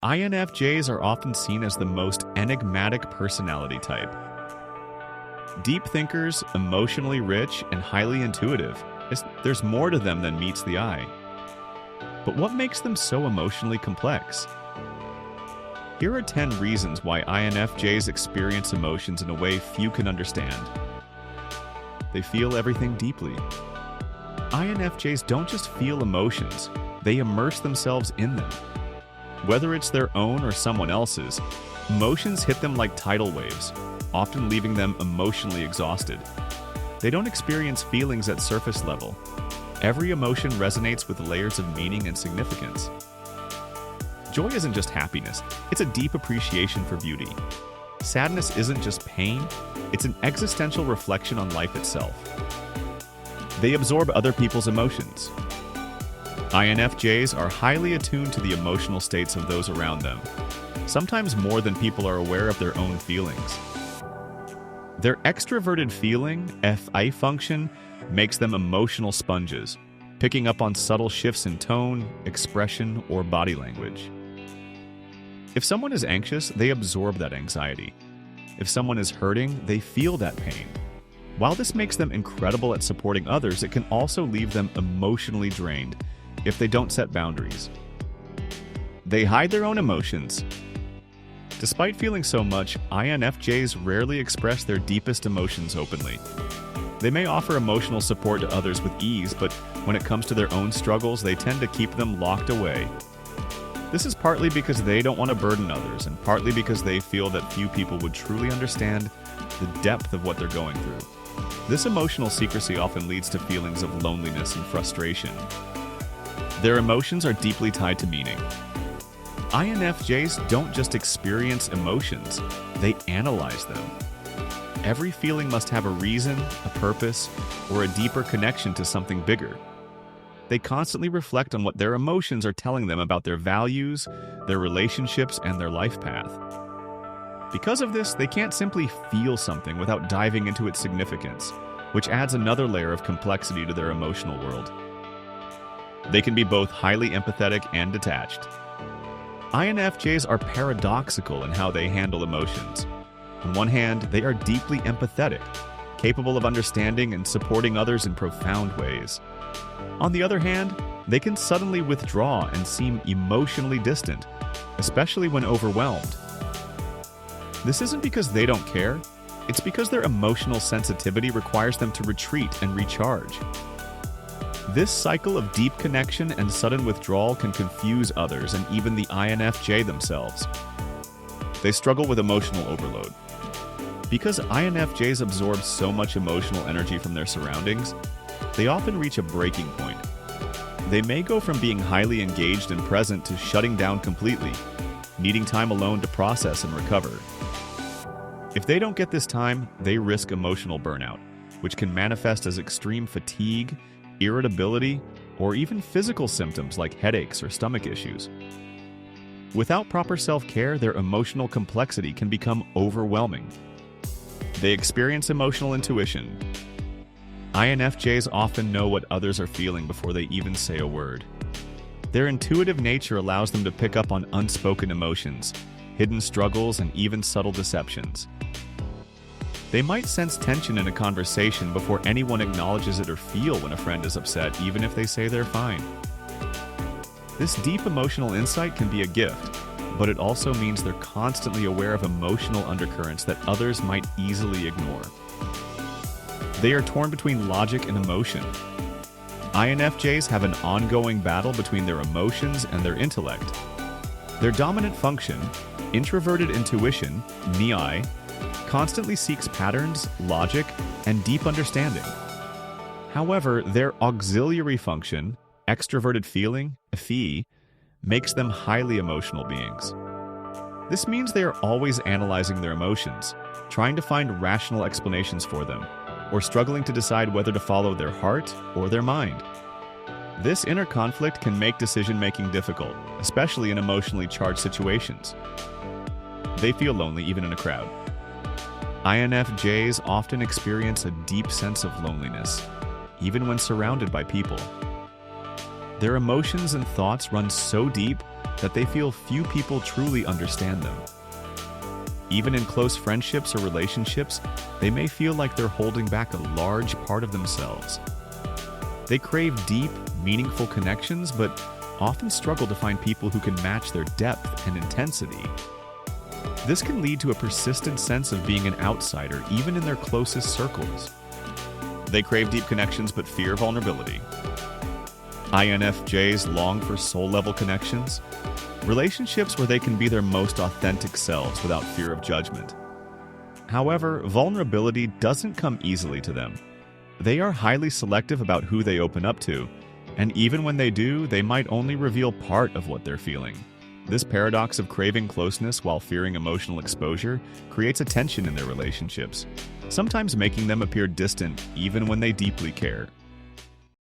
INFJs are often seen as the most enigmatic personality type. Deep thinkers, emotionally rich, and highly intuitive. There's more to them than meets the eye. But what makes them so emotionally complex? Here are 10 reasons why INFJs experience emotions in a way few can understand. They feel everything deeply. INFJs don't just feel emotions, they immerse themselves in them. Whether it's their own or someone else's, emotions hit them like tidal waves, often leaving them emotionally exhausted. They don't experience feelings at surface level. Every emotion resonates with layers of meaning and significance. Joy isn't just happiness, it's a deep appreciation for beauty. Sadness isn't just pain, it's an existential reflection on life itself. They absorb other people's emotions. INFJs are highly attuned to the emotional states of those around them, sometimes more than people are aware of their own feelings. Their extroverted feeling, FI function, makes them emotional sponges, picking up on subtle shifts in tone, expression, or body language. If someone is anxious, they absorb that anxiety. If someone is hurting, they feel that pain. While this makes them incredible at supporting others, it can also leave them emotionally drained if they don't set boundaries. They hide their own emotions. Despite feeling so much, INFJs rarely express their deepest emotions openly. They may offer emotional support to others with ease, but when it comes to their own struggles, they tend to keep them locked away. This is partly because they don't want to burden others, and partly because they feel that few people would truly understand the depth of what they're going through. This emotional secrecy often leads to feelings of loneliness and frustration. Their emotions are deeply tied to meaning. INFJs don't just experience emotions, they analyze them. Every feeling must have a reason, a purpose, or a deeper connection to something bigger. They constantly reflect on what their emotions are telling them about their values, their relationships, and their life path. Because of this, they can't simply feel something without diving into its significance, which adds another layer of complexity to their emotional world. They can be both highly empathetic and detached. INFJs are paradoxical in how they handle emotions. On one hand, they are deeply empathetic, capable of understanding and supporting others in profound ways. On the other hand, they can suddenly withdraw and seem emotionally distant, especially when overwhelmed. This isn't because they don't care, it's because their emotional sensitivity requires them to retreat and recharge. This cycle of deep connection and sudden withdrawal can confuse others and even the INFJ themselves. They struggle with emotional overload. Because INFJs absorb so much emotional energy from their surroundings, they often reach a breaking point. They may go from being highly engaged and present to shutting down completely, needing time alone to process and recover. If they don't get this time, they risk emotional burnout, which can manifest as extreme fatigue, irritability, or even physical symptoms like headaches or stomach issues. Without proper self-care, their emotional complexity can become overwhelming. They experience emotional intuition. INFJs often know what others are feeling before they even say a word. Their intuitive nature allows them to pick up on unspoken emotions, hidden struggles, and even subtle deceptions. They might sense tension in a conversation before anyone acknowledges it or feel when a friend is upset, even if they say they're fine. This deep emotional insight can be a gift, but it also means they're constantly aware of emotional undercurrents that others might easily ignore. They are torn between logic and emotion. INFJs have an ongoing battle between their emotions and their intellect. Their dominant function, introverted intuition, MBTI, constantly seeks patterns, logic, and deep understanding. However, their auxiliary function, extroverted feeling, INFj, makes them highly emotional beings. This means they are always analyzing their emotions, trying to find rational explanations for them, or struggling to decide whether to follow their heart or their mind. This inner conflict can make decision-making difficult, especially in emotionally charged situations. They feel lonely even in a crowd. INFJs often experience a deep sense of loneliness, even when surrounded by people. Their emotions and thoughts run so deep that they feel few people truly understand them. Even in close friendships or relationships, they may feel like they're holding back a large part of themselves. They crave deep, meaningful connections, but often struggle to find people who can match their depth and intensity. This can lead to a persistent sense of being an outsider, even in their closest circles. They crave deep connections but fear vulnerability. INFJs long for soul-level connections, relationships where they can be their most authentic selves without fear of judgment. However, vulnerability doesn't come easily to them. They are highly selective about who they open up to, and even when they do, they might only reveal part of what they're feeling. This paradox of craving closeness while fearing emotional exposure creates a tension in their relationships, sometimes making them appear distant even when they deeply care.